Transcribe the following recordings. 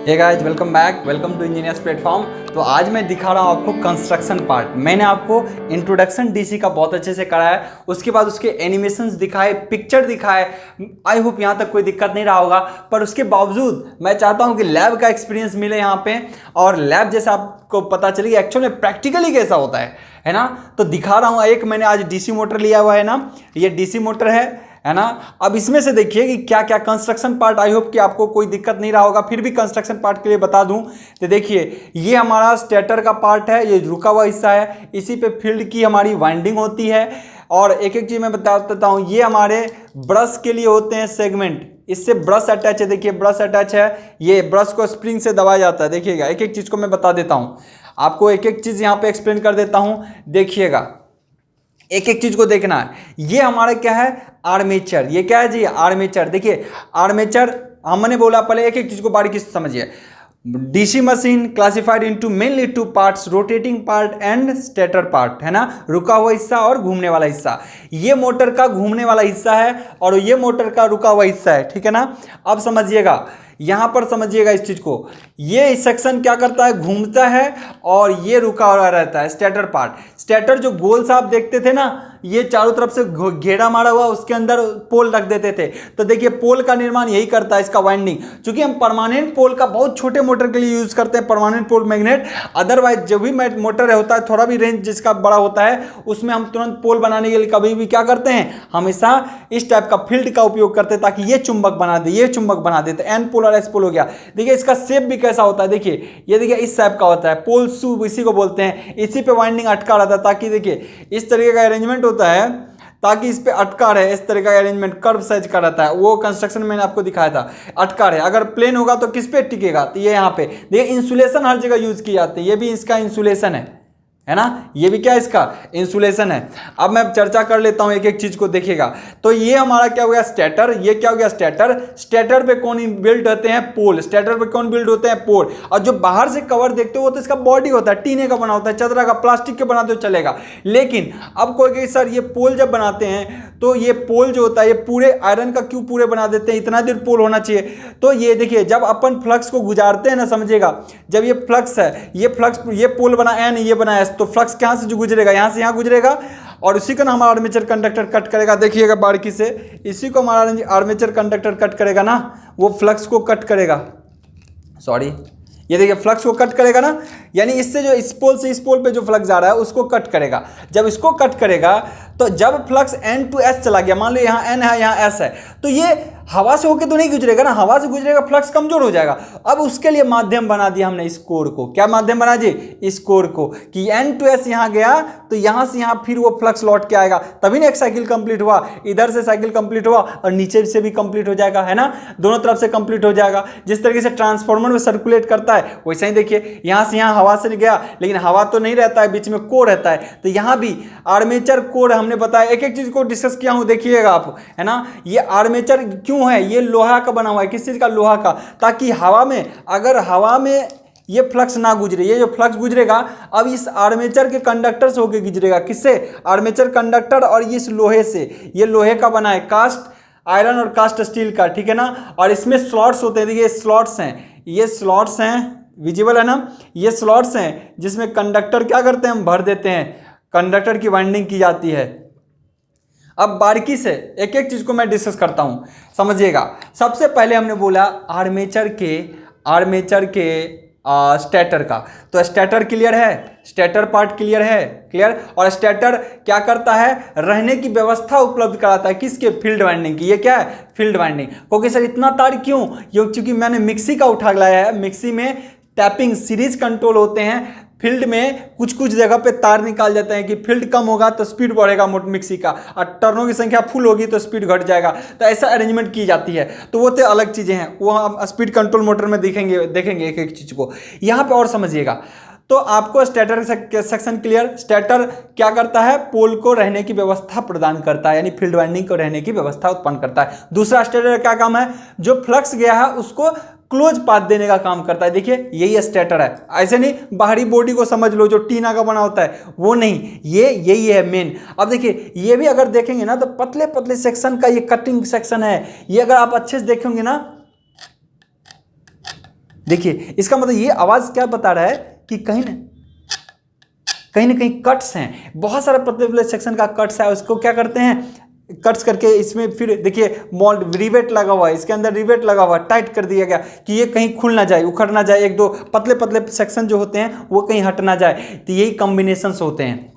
Hey guys, welcome back, welcome to engineers platform. तो आज मैं दिखा रहा हूँ आपको कंस्ट्रक्शन पार्ट। मैंने आपको इंट्रोडक्शन डीसी का बहुत अच्छे से कराया है, उसके बाद उसके एनिमेशंस दिखाए, पिक्चर दिखाए। आई होप यहाँ तक कोई दिक्कत नहीं रहा होगा, पर उसके बावजूद मैं चाहता हूँ कि लैब का एक्सपीरियंस मिले यहाँ पे, और लैब जैसा आपको पता चले एक्चुअली में प्रैक्टिकली कैसा होता है ना। तो दिखा रहा हूँ। एक मैंने आज डीसी मोटर लिया हुआ है ना, ये डीसी मोटर है ना। अब इसमें से देखिए कि क्या क्या कंस्ट्रक्शन पार्ट, आई होप कि आपको कोई दिक्कत नहीं रहा होगा, फिर भी कंस्ट्रक्शन पार्ट के लिए बता दूं। तो देखिए, ये हमारा स्टेटर का पार्ट है, ये रुका हुआ हिस्सा है, इसी पे फील्ड की हमारी वाइंडिंग होती है। और एक एक चीज मैं बता देता हूं, ये हमारे ब्रश के लिए होते हैं सेगमेंट, इससे ब्रश अटैच है। देखिए ब्रश अटैच है, ये ब्रश को स्प्रिंग से दबाया जाता है। देखिएगा, एक एक चीज को मैं बता देता हूं आपको, एक एक चीज यहां पे एक्सप्लेन कर देता हूं। देखिएगा, एक एक चीज को देखना है। ये हमारा क्या है, आर्मेचर। ये क्या है जी, आर्मेचर। देखिए आर्मेचर हमने बोला, पहले एक एक चीज को बारीकी से समझिए। DC machine classified into mainly two parts, rotating part and stator part, है ना, रुका हुआ हिस्सा और घूमने वाला हिस्सा। ये मोटर का घूमने वाला हिस्सा है और ये मोटर का रुका हुआ हिस्सा है, ठीक है ना। अब समझिएगा, यहां पर समझिएगा इस चीज को। ये सेक्शन क्या करता है, घूमता है, और ये रुका हुआ रहता है स्टेटर पार्ट। स्टेटर जो गोल सा आप देखते थे ना, ये चारों तरफ से घेरा मारा हुआ, उसके अंदर पोल रख देते थे। तो देखिए, पोल का निर्माण यही करता है, इसका वाइंडिंग। क्योंकि हम परमानेंट पोल का बहुत छोटे मोटर के लिए यूज करते हैं, परमानेंट पोल मैग्नेट। अदरवाइज जो भी मोटर होता है, थोड़ा भी रेंज जिसका बड़ा होता है, उसमें हम तुरंत पोल बनाने के लिए कभी भी क्या करते हैं, हमेशा इस टाइप का फील्ड का उपयोग करते हैं, ताकि ये चुंबक बना दे, ये चुंबक बना देते। एन पोल और एस पोल हो गया। देखिए इसका शेप भी कैसा होता है, देखिए ये देखिए इस टाइप का होता है, पोल शू इसी को बोलते हैं। इसी पे वाइंडिंग अटका रहता है, ताकि देखिए इस तरीके का अरेंजमेंट होता है, ताकि इस पे अटका रहे। इस तरह का अरेंजमेंट कर्व साइज का रहता है, वो कंस्ट्रक्शन मैंने आपको दिखाया था, अटका रहे। अगर प्लेन होगा तो किस पे टिकेगा, तो ये यहाँ पे देखिए इंसुलेशन हर जगह यूज की जाती है। ये भी इसका इंसुलेशन है ना, ये भी क्या इसका इंसुलेशन है। अब मैं चर्चा कर लेता हूं एक एक चीज को, देखिएगा। तो ये हमारा क्या हो गया, स्टेटर। ये क्या हो गया, स्टेटर। स्टेटर पे कौन बिल्ड होते हैं, पोल। स्टेटर पे कौन बिल्ड होते हैं, पोल। और जो बाहर से कवर देखते हो वो तो इसका बॉडी होता है, टीने का बना होता है, चदरा का, प्लास्टिक के बनाते हो चलेगा। लेकिन अब कोई कहे सर ये पोल जब बनाते हैं तो ये पोल जो होता है, ये पूरे आयरन का क्यों पूरे बना देते हैं, इतना देर पोल होना चाहिए। तो ये देखिए, जब अपन फ्लक्स को गुजारते हैं ना, समझिएगा, जब ये फ्लक्स है, ये फ्लक्स, ये पोल बना एन, ये बना एस, तो फ्लक्स कहाँ से जो गुजरेगा, यहाँ से यहाँ गुजरेगा, और इसी को ना हमारा आर्मेचर कंडक्टर कट करेगा। देखिएगा बारीकी से, इसी को हमारा आर्मेचर कंडक्टर कट करेगा ना, वो फ्लक्स को कट करेगा। सॉरी, ये देखिए फ्लक्स को कट करेगा ना, यानी इससे जो इस पोल से इस पोल पे जो फ्लक्स जा रहा है उसको कट करेगा। जब इसको कट करेगा तो जब फ्लक्स एन टू एस चला गया, मान लो यहाँ एन है यहाँ एस है, तो ये हवा से होके तो नहीं गुजरेगा ना, हवा से गुजरेगा फ्लक्स कमजोर हो जाएगा। अब उसके लिए माध्यम बना दिया हमने इस कोर को। क्या माध्यम बना दिए, इस कोर को, कि एन टू एस यहाँ गया तो यहाँ से यहाँ फिर वो फ्लक्स लौट के आएगा, तभी ना एक साइकिल कंप्लीट हुआ। इधर से साइकिल कंप्लीट हुआ और नीचे से भी कंप्लीट हो जाएगा, है ना, दोनों तरफ से कंप्लीट हो जाएगा। जिस तरीके से ट्रांसफार्मर में सर्कुलेट करता है, वैसे ही देखिए यहाँ से यहाँ हवा से गया, लेकिन हवा तो नहीं रहता है, बीच में कोर रहता है। तो यहाँ भी आर्मेचर कोर हमने बताया, एक एक चीज को डिस्कस किया हूं, देखिएगा आप, है ना। ये आर्मेचर क्यों है, ये लोहा का बना हुआ है। किस चीज का, लोहा का, ताकि हवा में, अगर हवा में ये फ्लक्स ना गुजरे, ये जो फ्लक्स गुजरेगा अब इस आर्मेचर के कंडक्टर से होकर गुजरेगा। किससे, आर्मेचर कंडक्टर, और इस लोहे से, ये लोहे का बना है, कास्ट आयरन और कास्ट स्टील का, ठीक है ना। और इसमें स्लॉट्स होते हैं, देखिए स्लॉट्स हैं, ये स्लॉट्स हैं, विजिबल है ना, ये स्लॉट्स हैं जिसमें कंडक्टर क्या करते हैं, हम भर देते हैं, कंडक्टर की वाइंडिंग की जाती है। अब बारीकी से एक एक चीज को मैं डिस्कस करता हूं, समझिएगा। सबसे पहले हमने बोला आर्मेचर के स्टेटर का। तो स्टेटर क्लियर है, स्टेटर पार्ट क्लियर है, क्लियर। और स्टेटर क्या करता है, रहने की व्यवस्था उपलब्ध कराता है, किसके, फील्ड वाइंडिंग की। ये क्या है, फील्ड वाइंडिंग। क्योंकि सर इतना तार क्यों, क्योंकि मैंने मिक्सी का उठा लाया है। मिक्सी में टैपिंग सीरीज कंट्रोल होते हैं, फील्ड में कुछ कुछ जगह पे तार निकाल जाते हैं कि फील्ड कम होगा तो स्पीड बढ़ेगा मिक्सी का, और टर्नों की संख्या फुल होगी तो स्पीड घट जाएगा। तो ऐसा अरेंजमेंट की जाती है। तो वो तो अलग चीज़ें हैं, वो हम स्पीड कंट्रोल मोटर में देखेंगे एक एक चीज़ को। यहाँ पे और समझिएगा। तो आपको स्टेटर सेक्शन क्लियर। स्टेटर क्या करता है, पोल को रहने की व्यवस्था प्रदान करता है, यानी फील्ड वाइंडिंग को रहने की व्यवस्था उत्पन्न करता है। दूसरा स्टेटर क्या काम है, जो फ्लक्स गया है उसको क्लोज पाथ देने का काम करता है। देखिए यही स्टेटर है, ऐसे नहीं बाहरी बॉडी को समझ लो जो टीना का बना होता है, वो नहीं, ये यही है मेन। अब देखिए ये भी अगर देखेंगे ना तो पतले पतले सेक्शन का ये कटिंग सेक्शन है। ये अगर आप अच्छे से देखेंगे ना देखिए इसका मतलब ये आवाज़ क्या बता रहा है कि कहीं ना कहीं कट्स हैं, बहुत सारा पतले पतले सेक्शन का कट्स है, उसको क्या करते हैं कट्स करके इसमें फिर देखिए मोल्ड रिवेट लगा हुआ है, इसके अंदर रिवेट लगा हुआ है, टाइट कर दिया गया कि ये कहीं खुल ना जाए, उखड़ ना जाए, एक दो पतले पतले सेक्शन जो होते हैं वो कहीं हट ना जाए। तो यही कॉम्बिनेशंस होते हैं,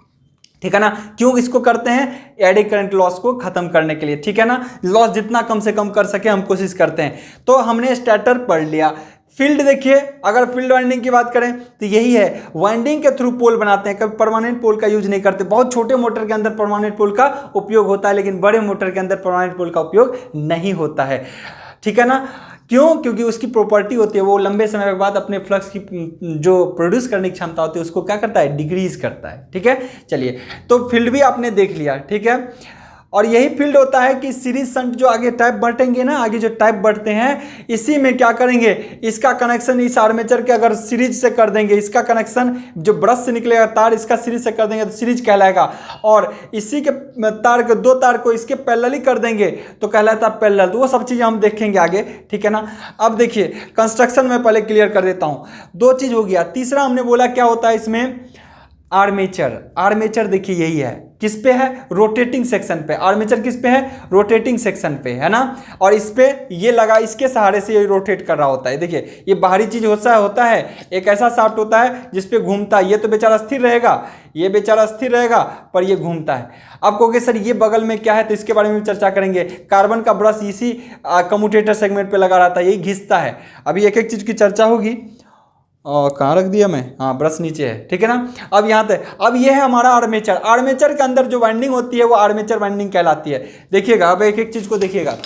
ठीक है ना। क्यों इसको करते हैं? एडी करंट लॉस को खत्म करने के लिए, ठीक है ना। लॉस जितना कम से कम कर सके हम कोशिश करते हैं। तो हमने स्टार्टर पढ़ लिया। फील्ड देखिए, अगर फील्ड वाइंडिंग की बात करें तो यही है, वाइंडिंग के थ्रू पोल बनाते हैं, कभी परमानेंट पोल का यूज नहीं करते। बहुत छोटे मोटर के अंदर परमानेंट पोल का उपयोग होता है, लेकिन बड़े मोटर के अंदर परमानेंट पोल का उपयोग नहीं होता है, ठीक है ना। क्यों? क्योंकि उसकी प्रॉपर्टी होती है, वो लंबे समय के बाद अपने फ्लक्स की जो प्रोड्यूस करने की क्षमता होती है उसको क्या करता है? डिक्रीज करता है, ठीक है। चलिए, तो फील्ड भी आपने देख लिया, ठीक है। और यही फील्ड होता है कि सीरीज शंट जो आगे टाइप बढ़ेंगे ना, आगे जो टाइप बढ़ते हैं, इसी में क्या करेंगे, इसका कनेक्शन इस आर्मेचर के अगर सीरीज से कर देंगे, इसका कनेक्शन जो ब्रश से निकलेगा तार, इसका सीरीज से कर देंगे तो सीरीज कहलाएगा। और इसी के तार के दो तार को इसके पैरेलली कर देंगे तो कहलाता है पैरेलल। तो वो सब चीज़ें हम देखेंगे आगे, ठीक है ना। अब देखिए कंस्ट्रक्शन में पहले क्लियर कर देता हूँ। दो चीज़ हो गया। तीसरा हमने बोला क्या होता है इसमें? आर्मेचर। आर्मेचर देखिए यही है, किस पे है? रोटेटिंग सेक्शन पे। आर्मेचर किस पे है? रोटेटिंग सेक्शन पे, है ना। और इस पे ये लगा, इसके सहारे से ये रोटेट कर रहा होता है। देखिए ये बाहरी चीज होता है, एक ऐसा शाफ्ट होता है जिस पे घूमता है। ये तो बेचारा स्थिर रहेगा, ये बेचारा स्थिर रहेगा, पर ये घूमता है। अब कहोगे सर ये बगल में क्या है, तो इसके बारे में भी चर्चा करेंगे। कार्बन का ब्रश इसी कम्यूटेटर सेगमेंट पे लगा रहता है, यही घिसता है। अभी एक एक चीज की चर्चा होगी। और कहाँ रख दिया मैं? हाँ, ब्रश नीचे है, ठीक है ना। अब यहाँ पे अब ये है हमारा आर्मेचर। आर्मेचर के अंदर जो वाइंडिंग होती है वो आर्मेचर वाइंडिंग कहलाती है। देखिएगा, अब एक एक चीज को देखिएगा।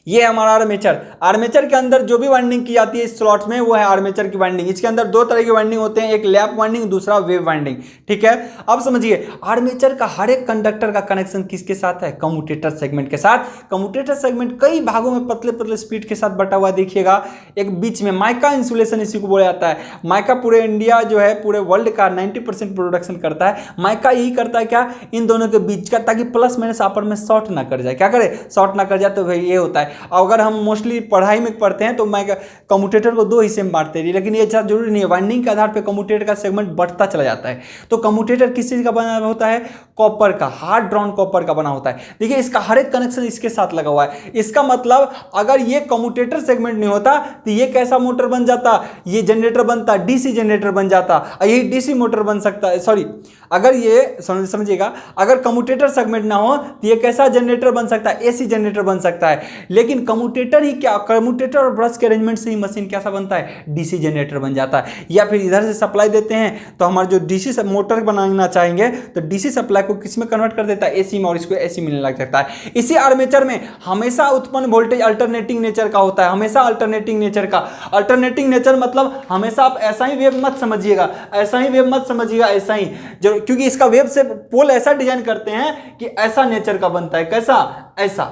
ये हमारा आर्मेचर। आर्मेचर के अंदर जो भी वाइंडिंग की जाती है इस स्लॉट में, वो है आर्मेचर की वाइंडिंग। इसके अंदर दो तरह की वाइंडिंग होते हैं, एक लैप वाइंडिंग, दूसरा वेव वाइंडिंग, ठीक है। अब समझिए, आर्मेचर का हर एक कंडक्टर का कनेक्शन किसके साथ है? कम्यूटेटर सेगमेंट के साथ। कम्यूटेटर सेगमेंट कई भागों में पतले पतले स्पीड के साथ बटा हुआ। देखिएगा एक बीच में माइका इंसुलेशन इसी को बोला जाता है। माइका पूरे इंडिया जो है, पूरे वर्ल्ड का 90% प्रोडक्शन करता है। माइका यही करता है क्या? इन दोनों के बीच का, ताकि प्लस माइनस आपस में शॉर्ट ना कर जाए। क्या करे? शॉर्ट ना कर जाए। तो भाई ये होता है। अगर हम मोस्टली पढ़ाई में पढ़ते हैं तो मैं कम्यूटेटर को दो हिस्से में बांटते हैं, लेकिन ये जरूरी नहीं है। वाइंडिंग के आधार पर कम्यूटेटर का सेगमेंट बढ़ता चला जाता है। तो कम्यूटेटर किस चीज का बना होता है? कॉपर का, हार्ड ड्रॉन कॉपर का बना होता है। देखिए इसका हर एक कनेक्शन इसके साथ लगा हुआ है। इसका मतलब अगर ये कम्यूटेटर सेगमेंट नहीं होता तो ये कैसा मोटर बन जाता? ये जनरेटर बनता, डीसी जनरेटर बन जाता। यही डीसी मोटर बन सकता है। सॉरी, अगर ये समझिएगा, अगर कम्यूटेटर सेगमेंट ना हो तो ये कैसा जनरेटर बन सकता है? एसी जनरेटर बन सकता है। लेकिन कम्यूटेटर ही क्या, कम्यूटेटर और ब्रश के अरेंजमेंट से ही मशीन कैसा बनता है? डीसी जनरेटर बन जाता है। या फिर इधर से सप्लाई देते हैं तो हमारा जो डीसी मोटर बनाना चाहेंगे तो डीसी सप्लाई को किस में कन्वर्ट कर देता है? एसी में, और इसको एसी मिलने लग सकता है। इसी आर्मेचर में हमेशा उत्पन्न वोल्टेज अल्टरनेटिंग नेचर का होता है, हमेशा अल्टरनेटिंग नेचर का। अल्टरनेटिंग नेचर मतलब हमेशा आप ऐसा ही वेव मत समझिएगा, ऐसा ही वेव मत समझिएगा, ऐसा ही, क्योंकि इसका वेव से पोल ऐसा डिजाइन करते हैं कि ऐसा नेचर का बनता है। कैसा? ऐसा,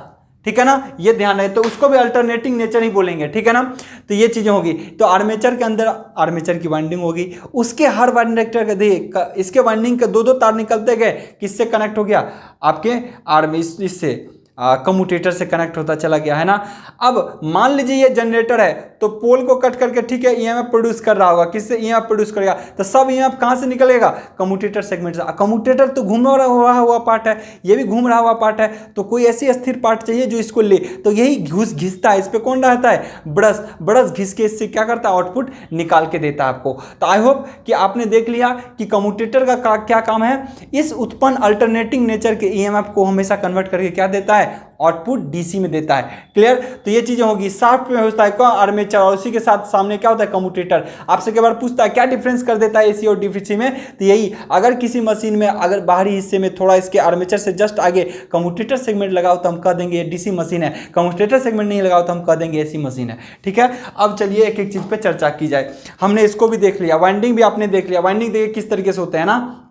ठीक है ना। ये ध्यान है, तो उसको भी अल्टरनेटिंग नेचर ही बोलेंगे, ठीक है ना। तो ये चीजें होगी। तो आर्मेचर के अंदर आर्मेचर की वाइंडिंग होगी, उसके हर वाइंडिंग के देखिए, इसके वाइंडिंग के दो दो तार निकलते गए, किससे कनेक्ट हो गया? आपके इससे कम्यूटेटर से कनेक्ट होता चला गया, है ना। अब मान लीजिए ये जनरेटर है, तो पोल को कट करके, ठीक है, ईएमएफ प्रोड्यूस कर रहा होगा। किससे? ईएमएफ प्रोड्यूस करेगा। तो सब ईएमएफ कहां से निकलेगा? कम्यूटेटर सेगमेंट से। कम्यूटेटर तो घूम रहा हुआ पार्ट है, ये भी घूम रहा हुआ पार्ट है। तो कोई ऐसी स्थिर पार्ट चाहिए जो इसको ले, तो यही घिसता है। इस पे कौन रहता है? ब्रश। ब्रश घिस के इससे क्या करता है? आउटपुट निकाल के देता है आपको। तो आई होप कि आपने देख लिया कि कम्यूटेटर का क्या काम है। इस उत्पन्न अल्टरनेटिंग नेचर के ईएमएफ को हमेशा कन्वर्ट करके क्या देता है? आउटपुट डीसी में देता है। क्लियर? तो ये चीजें होगी। शाफ्ट में होता है क्या? आर्मेचर, और उसी के साथ सामने क्या होता है? कम्यूटेटर। आपसे कई बार पूछता है क्या डिफरेंस कर देता है एसी और डीसी में, तो यही, अगर किसी मशीन में अगर बाहरी हिस्से में थोड़ा इसके आर्मेचर से जस्ट आगे कम्यूटेटर सेगमेंट लगाओ तो हम कह देंगे ये डीसी मशीन है। कम्यूटेटर सेगमेंट नहीं लगाओ तो हम कह देंगे एसी मशीन है, ठीक है। अब चलिए एक एक चीज पे चर्चा की जाए। हमने इसको भी देख लिया, वाइंडिंग भी आपने देख लिया। वाइंडिंग देखिए किस तरीके से होते हैं ना,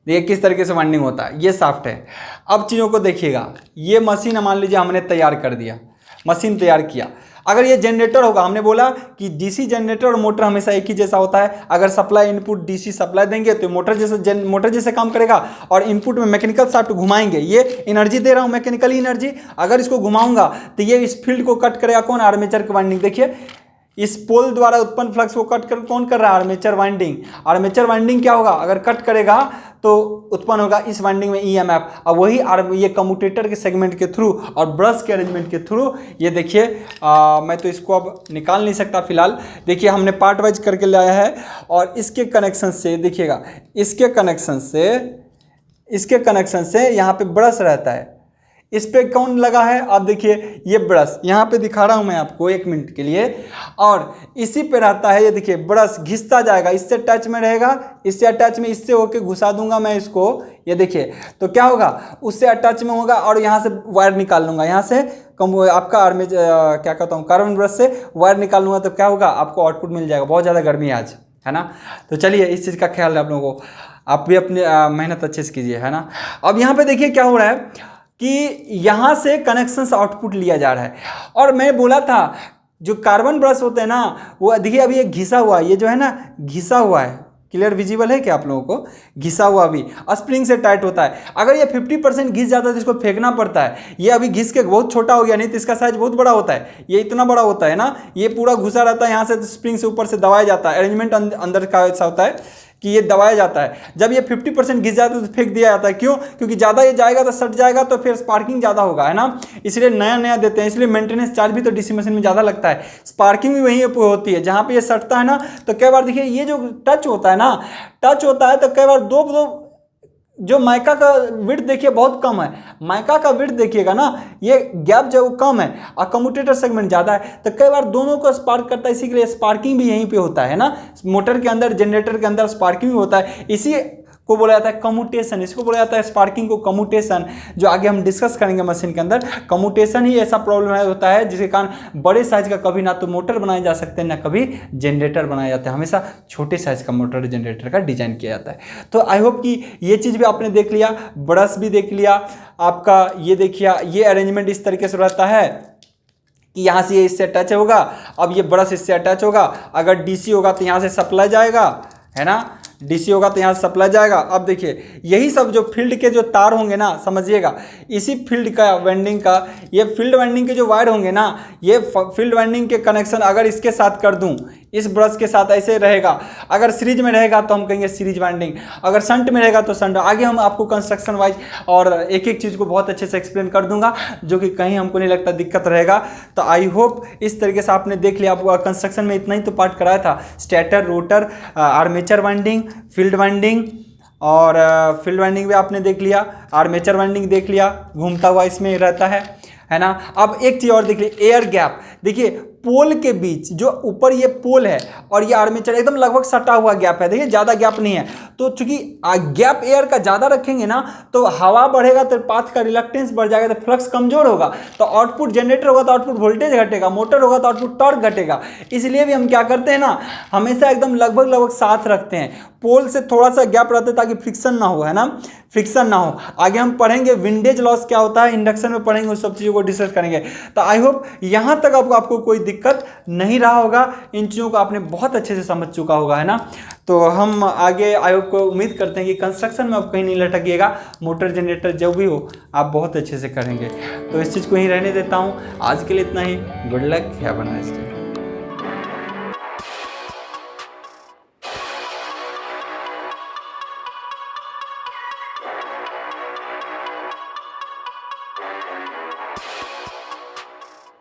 देखिए किस तरीके से वाइंडिंग होता है। ये शाफ्ट है। अब चीज़ों को देखिएगा, ये मशीन मान लीजिए हमने तैयार कर दिया, मशीन तैयार किया। अगर ये जनरेटर होगा, हमने बोला कि डीसी जनरेटर और मोटर हमेशा एक ही जैसा होता है। अगर सप्लाई इनपुट डीसी सप्लाई देंगे तो मोटर जैसे काम करेगा, और इनपुट में मैकेनिकल शाफ्ट घुमाएंगे, ये एनर्जी दे रहा हूँ, मैकेनिकली एनर्जी। अगर इसको घुमाऊंगा तो ये इस फील्ड को कट करेगा कौन? आर्मेचर की वाइंडिंग। देखिए इस पोल द्वारा उत्पन्न फ्लक्स को कट कर कौन कर रहा है? Armature winding. आर्मेचर वाइंडिंग क्या होगा? अगर कट करेगा तो उत्पन्न होगा इस वाइंडिंग में ईएमएफ। अब वही ये कम्यूटेटर के सेगमेंट के थ्रू और ब्रश के अरेंजमेंट के थ्रू, ये देखिए मैं तो इसको अब निकाल नहीं सकता फिलहाल। देखिए हमने पार्ट वाइज करके लाया है और इसके कनेक्शन से देखिएगा, इसके कनेक्शन से यहाँ पे ब्रश रहता है, इस पे कौन लगा है? आप देखिए ये ब्रश यहाँ पे दिखा रहा हूँ मैं आपको 1 मिनट के लिए, और इसी पे रहता है। ये देखिए ब्रश घिसता जाएगा, इससे टच में रहेगा, इससे अटैच में, इससे होके घुसा दूंगा मैं इसको। ये देखिए तो क्या होगा? उससे अटैच में होगा और यहाँ से वायर निकाल लूँगा, यहाँ से आपका क्या कहता हूँ, कार्बन ब्रश से वायर निकाल लूँगा, तो क्या होगा? आपको आउटपुट मिल जाएगा। बहुत ज़्यादा गर्मी है आज, है ना? तो चलिए इस चीज़ का ख्याल है आप लोगों को, आप भी अपनी मेहनत अच्छे से कीजिए, है ना? अब यहाँ पे देखिए क्या हो रहा है कि यहाँ से कनेक्शन से आउटपुट लिया जा रहा है। और मैं बोला था जो कार्बन ब्रश होते हैं ना, वो देखिए अभी एक घिसा हुआ है, ये जो है ना घिसा हुआ है, क्लियर विजिबल है क्या आप लोगों को? घिसा हुआ भी स्प्रिंग से टाइट होता है। अगर ये 50% घिस जाता है तो इसको फेंकना पड़ता है। ये अभी घिस के बहुत छोटा हो गया, नहीं तो इसका साइज बहुत बड़ा होता है। ये इतना बड़ा होता है ना, ये पूरा घुसा रहता है, यहाँ से स्प्रिंग से ऊपर से दबाया जाता है। अरेंजमेंट अंदर का ऐसा होता है कि ये दबाया जाता है। जब ये 50% घिस जाता है तो फेंक दिया जाता है। क्यों? क्योंकि ज़्यादा ये जाएगा तो सट जाएगा, तो फिर स्पार्किंग ज़्यादा होगा, है ना? इसलिए नया देते हैं, इसलिए मेंटेनेंस चार्ज भी तो डीसी मशीन में ज़्यादा लगता है। स्पार्किंग भी वहीं होती है जहाँ पे ये सटता है ना। तो कई बार देखिए ये जो टच होता है तो कई बार दो जो माइका का विड्थ देखिए बहुत कम है। माइका का विड्थ देखिएगा ना, ये गैप जो कम है और कम्यूटेटर सेगमेंट ज़्यादा है, तो कई बार दोनों को स्पार्क करता है। इसी के लिए स्पार्किंग भी यहीं पे होता है ना, मोटर के अंदर, जनरेटर के अंदर स्पार्किंग भी होता है। इसी को बोला जाता है कम्यूटेशन, इसको बोला जाता है स्पार्किंग को कम्यूटेशन, जो आगे हम डिस्कस करेंगे मशीन के अंदर। कम्यूटेशन ही ऐसा प्रॉब्लम होता है जिसके कारण बड़े साइज का कभी ना तो मोटर बनाए जा सकते हैं, ना कभी जनरेटर बनाया जाता है। हमेशा छोटे साइज का मोटर जनरेटर का डिजाइन किया जाता है। तो आई होप कि ये चीज़ भी आपने देख लिया, ब्रश भी देख लिया आपका। ये देखिए ये अरेंजमेंट इस तरीके से रहता है कि यहाँ से ये इससे अटैच होगा, अब ये ब्रश इससे अटैच होगा। अगर डीसी होगा तो यहाँ से सप्लाई जाएगा, है ना? डीसी होगा तो यहाँ से सप्लाई जाएगा। अब देखिए यही सब जो फील्ड के जो तार होंगे ना, समझिएगा, इसी फील्ड का वाइंडिंग का, ये फील्ड वाइंडिंग के जो वायर होंगे ना, ये फील्ड वाइंडिंग के कनेक्शन अगर इसके साथ कर दूं, इस ब्रश के साथ ऐसे रहेगा। अगर सीरीज में रहेगा तो हम कहेंगे सीरीज वाइंडिंग, अगर शंट में रहेगा तो शंट। आगे हम आपको कंस्ट्रक्शन वाइज और एक एक चीज़ को बहुत अच्छे से एक्सप्लेन कर दूंगा, जो कि कहीं हमको नहीं लगता दिक्कत रहेगा। तो आई होप इस तरीके से आपने देख लिया। आपको कंस्ट्रक्शन में इतना ही तो पार्ट कराया था, stator, rotor, armature winding, field winding, और फील्ड वाइंडिंग भी आपने देख लिया, आर्मेचर वाइंडिंग देख लिया, घूमता हुआ इसमें रहता है ना? अब एक चीज़ और देख लीजिए, एयर गैप। देखिए पोल के बीच जो ऊपर ये पोल है और ये आर्मेचर एकदम लगभग सटा हुआ गैप है। देखिए ज़्यादा गैप नहीं है, तो चूंकि गैप एयर का ज़्यादा रखेंगे ना, तो हवा बढ़ेगा तो पाथ का रिलक्टेंस बढ़ जाएगा, तो फ्लक्स कमजोर होगा, तो आउटपुट जनरेटर होगा तो आउटपुट वोल्टेज घटेगा, मोटर होगा तो आउटपुट टॉर्क घटेगा। इसलिए भी हम क्या करते हैं ना, हमेशा एकदम लगभग साथ रखते हैं। पोल से थोड़ा सा गैप रहता है ताकि फ्रिक्शन ना हो, है ना? फ्रिक्शन ना हो। आगे हम पढ़ेंगे विंडेज लॉस क्या होता है, इंडक्शन में पढ़ेंगे, उस सब चीज़ों को डिस्कस करेंगे। तो आई होप यहाँ तक आपको कोई दिक्कत नहीं रहा होगा, इन चीज़ों को आपने बहुत अच्छे से समझ चुका होगा, है ना? तो हम आगे आई होप को उम्मीद करते हैं कि कंस्ट्रक्शन में आप कहीं नहीं लटकिएगा, मोटर जनरेटर जो भी हो आप बहुत अच्छे से करेंगे। तो इस चीज़ को ही रहने देता हूँ, आज के लिए इतना ही। Good luck, have a nice day.